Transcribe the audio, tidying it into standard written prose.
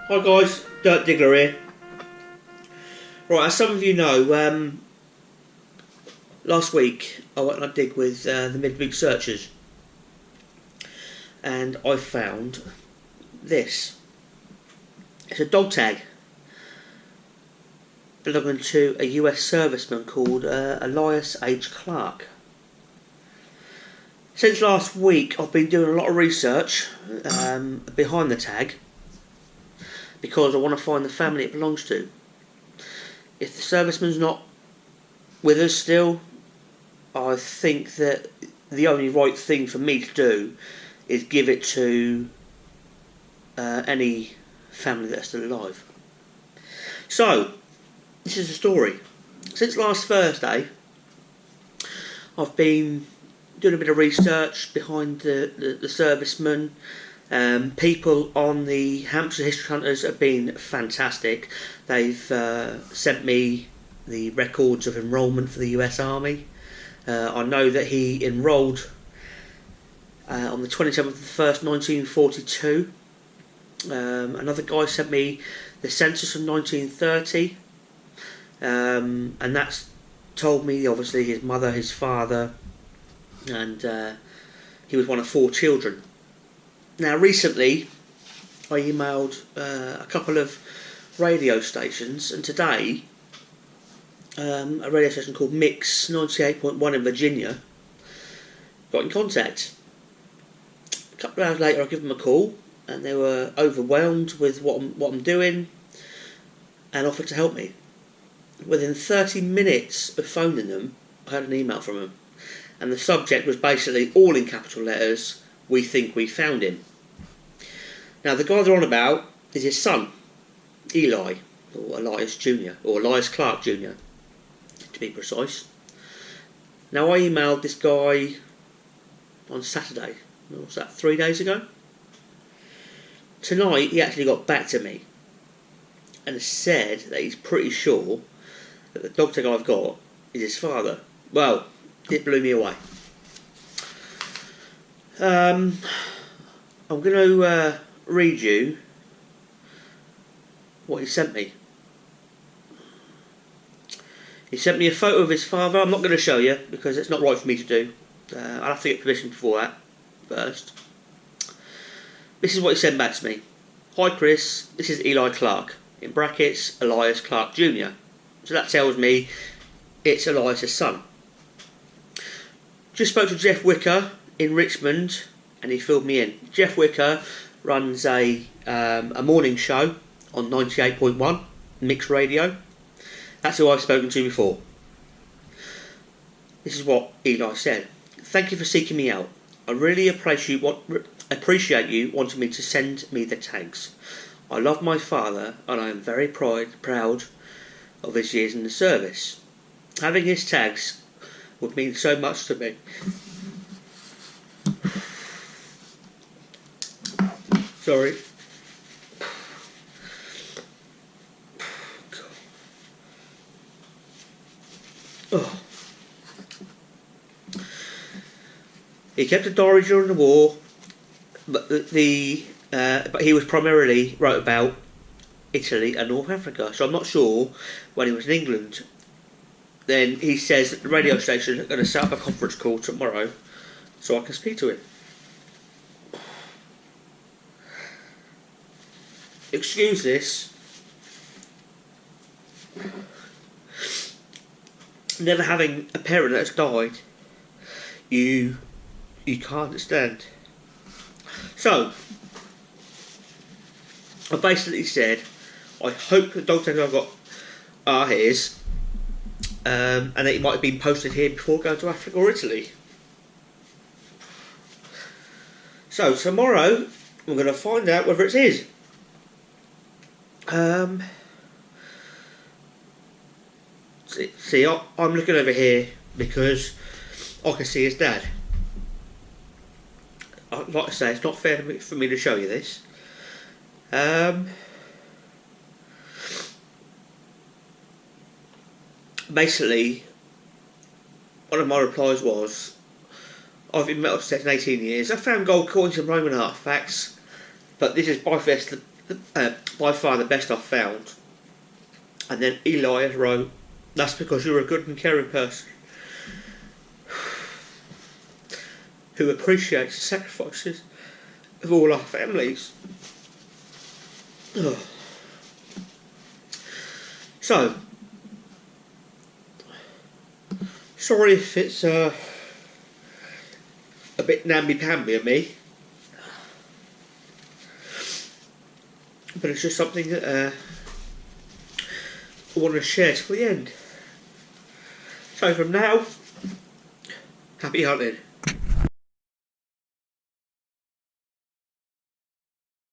Hi guys, Dirt Diggler here. Right, as some of you know, last week I went on a dig with the Midweek Searchers and I found this. It's a dog tag belonging to a US serviceman called Elias H. Clark. Since last week I've been doing a lot of research behind the tag because I want to find the family it belongs to. If the serviceman's not with us still, I think that the only right thing for me to do is give it to any family that's still alive. So, this is the story. Since last Thursday, I've been doing a bit of research behind the serviceman. People on the Hampshire History Hunters have been fantastic. They've sent me the records of enrolment for the US Army. I know that he enrolled on the 27th of the 1st, 1942. Another guy sent me the census of 1930. And that's told me, obviously, his mother, his father, and he was one of 4 children. Now, recently, I emailed a couple of radio stations, and today, a radio station called Mix 98.1 in Virginia got in contact. A couple of hours later, I give them a call, and they were overwhelmed with what I'm doing, and offered to help me. Within 30 minutes of phoning them, I had an email from them, and the subject was basically all in capital letters: "We think we found him." Now, the guy they're on about is his son, Eli, or Elias Jr., or Elias Clark Jr., to be precise. Now, I emailed this guy on Saturday. What was that, 3 days ago? Tonight, he actually got back to me and said that he's pretty sure that the dog tag I've got is his father. Well, it blew me away. I'm going to read you what he sent me. He sent me a photo of his father. I'm not going to show you because it's not right for me to do. I'll have to get permission before that first. This is what he sent back to me. "Hi Chris, this is Eli Clark, in brackets Elias Clark Jr. So that tells me it's Elias' son. Just spoke to Jeff Wicker in Richmond and he filled me in. Jeff Wicker runs a morning show on 98.1 Mixed Radio. That's who I've spoken to before. This is what Eli said. "Thank you for seeking me out. I really appreciate you wanting me to send me the tags. I love my father and I am very proud of his years in the service. Having his tags would mean so much to me." Sorry. Oh. He kept a diary during the war, but but he was primarily wrote about Italy and North Africa. So I'm not sure when he was in England. Then he says that the radio station are going to set up a conference call tomorrow so I can speak to him. Excuse this. Never having a parent that's died, you can't understand. So, I basically said, I hope the dog tags I've got are his, and that it might have been posted here before going to Africa or Italy. So, tomorrow, we're going to find out whether it's his. See, I'm looking over here because I can see his dad. Like I say, it's not fair for me to show you this. Basically, one of my replies was, I've been metal detecting 18 years. I found gold coins and Roman artefacts, but this is by by far the best I've found. And then Eli wrote, "That's because you're a good and caring person who appreciates the sacrifices of all our families." Oh. So, sorry if it's a bit namby-pamby of me, but it's just something that I want to share till the end. So from now, happy hunting.